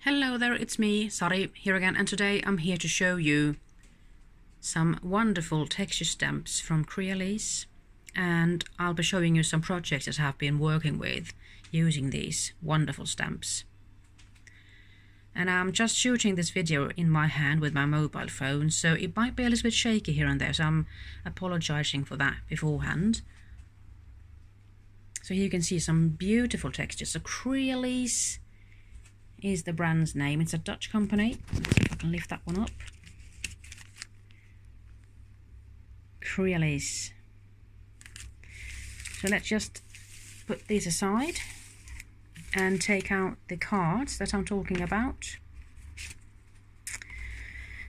Hello there, it's me, Sari, here again, and today I'm here to show you some wonderful texture stamps from CreaLies, and I'll be showing you some projects that I've been working with using these wonderful stamps. And I'm just shooting this video in my hand with my mobile phone, so it might be a little bit shaky here and there, so I'm apologizing for that beforehand. So here you can see some beautiful textures. So CreaLies is the brand's name. It's a Dutch company. Let's see if I can lift that one up. CreaLies. So let's just put these aside and take out the cards that I'm talking about.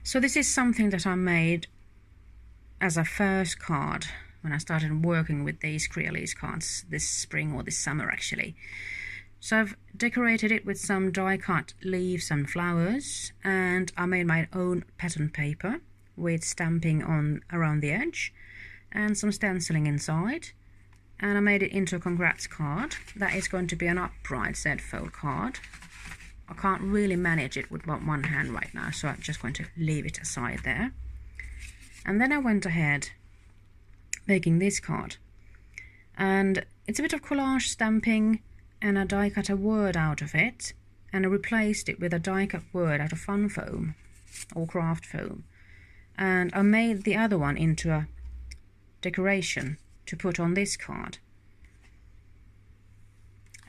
So this is something that I made as a first card when I started working with these CreaLies cards this spring, or this summer actually. So I've decorated it with some die cut leaves and flowers, and I made my own pattern paper with stamping on around the edge and some stenciling inside, and I made it into a congrats card that is going to be an upright Z-fold card. I can't really manage it with one hand right now, so I'm just going to leave it aside there. And then I went ahead making this card, and it's a bit of collage stamping, and I die cut a word out of it, and I replaced it with a die cut word out of fun foam or craft foam, and I made the other one into a decoration to put on this card.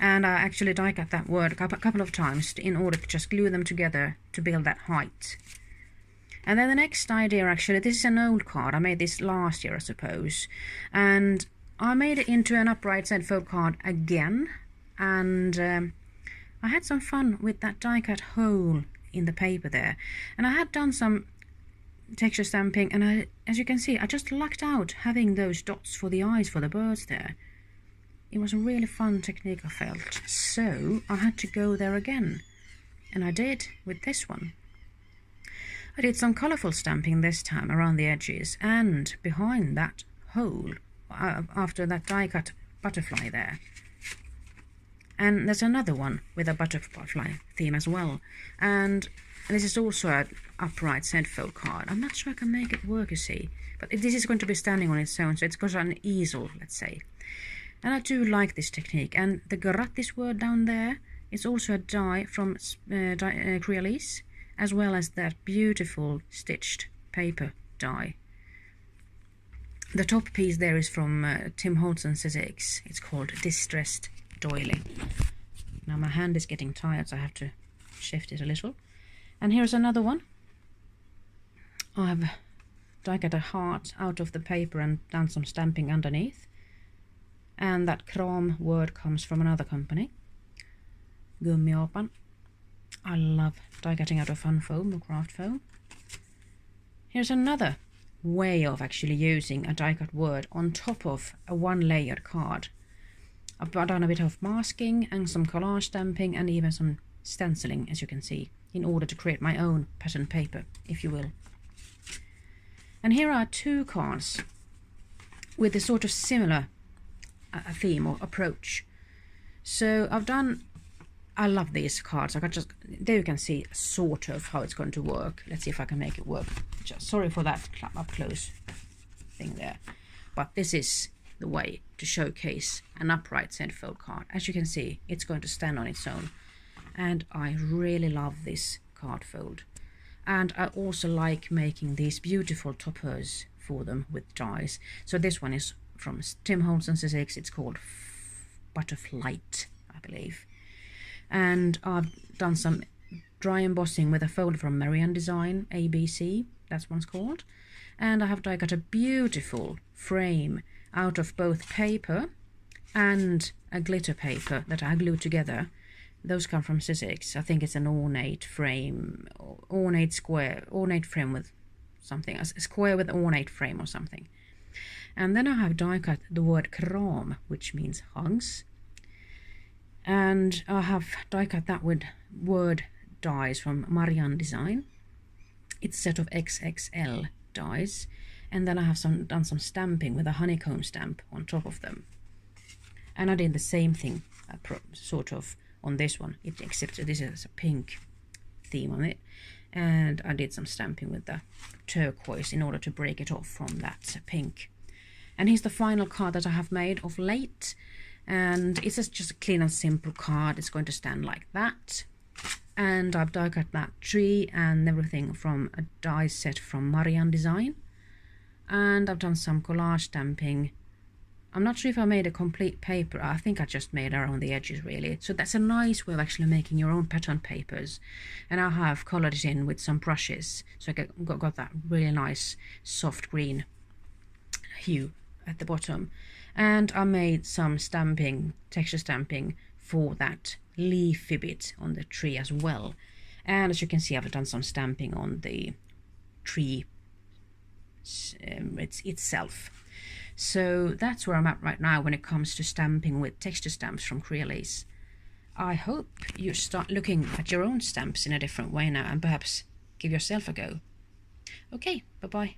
And I actually die cut that word a couple of times in order to just glue them together to build that height. And then the next idea, actually, this is an old card. I made this last year, I suppose, and I made it into an upright Z-fold card again. And I had some fun with that die cut hole in the paper there, and I had done some texture stamping, and as you can see, I just lucked out having those dots for the eyes for the birds there. It was a really fun technique, I felt, so I had to go there again, and I did with this one. I did some colourful stamping this time around the edges and behind that hole after that die cut butterfly there. And there's another one with a butterfly theme as well. And this is also an upright Z-fold card. I'm not sure I can make it work, you see. But this is going to be standing on its own, so it's got an easel, let's say. And I do like this technique. And the gratis word down there is also a die from CreaLies, as well as that beautiful stitched paper die. The top piece there is from Holtz and Sizzix. It's called Distressed Doily. Now my hand is getting tired, so I have to shift it a little. And here's another one. I've die cut a heart out of the paper and done some stamping underneath. And that kram word comes from another company, Gummiapan. I love die cutting out of fun foam or craft foam. Here's another way of actually using a die cut word on top of a one-layered card. I've done a bit of masking and some collage stamping and even some stenciling, as you can see, in order to create my own pattern paper, if you will. And here are two cards with a sort of similar theme or approach. So I love these cards. There you can see sort of how it's going to work. Let's see if I can make it work. Just sorry for that up close thing there, but this is the way to showcase an upright Z-fold card. As you can see, it's going to stand on its own, and I really love this card fold. And I also like making these beautiful toppers for them with dies. So this one is from Holtz and Sizzix. It's called Butterflight, I believe. And I've done some dry embossing with a folder from Marianne Design, ABC, that's what it's called. And I have die cut a beautiful frame out of both paper and a glitter paper that I glued together. Those come from Sizzix. I think it's an ornate frame, ornate frame with something, a square with ornate frame or something. And then I have die cut the word kram, which means hugs. And I have die cut that with word dies from Marianne Design. It's a set of XXL dies. And then I have done some stamping with a honeycomb stamp on top of them. And I did the same thing, sort of, on this one, except this is a pink theme on it. And I did some stamping with the turquoise in order to break it off from that pink. And here's the final card that I have made of late. And it's just a clean and simple card. It's going to stand like that. And I've die cut that tree and everything from a die set from Marianne Design. And I've done some collage stamping. I'm not sure if I made a complete paper. I think I just made around the edges really. So that's a nice way of actually making your own pattern papers. And I have colored it in with some brushes. So I got that really nice soft green hue at the bottom. And I made some stamping, texture stamping for that leafy bit on the tree as well. And as you can see, I've done some stamping on the tree itself. So that's where I'm at right now when it comes to stamping with texture stamps from CreaLies. I hope you start looking at your own stamps in a different way now and perhaps give yourself a go. Okay, bye-bye.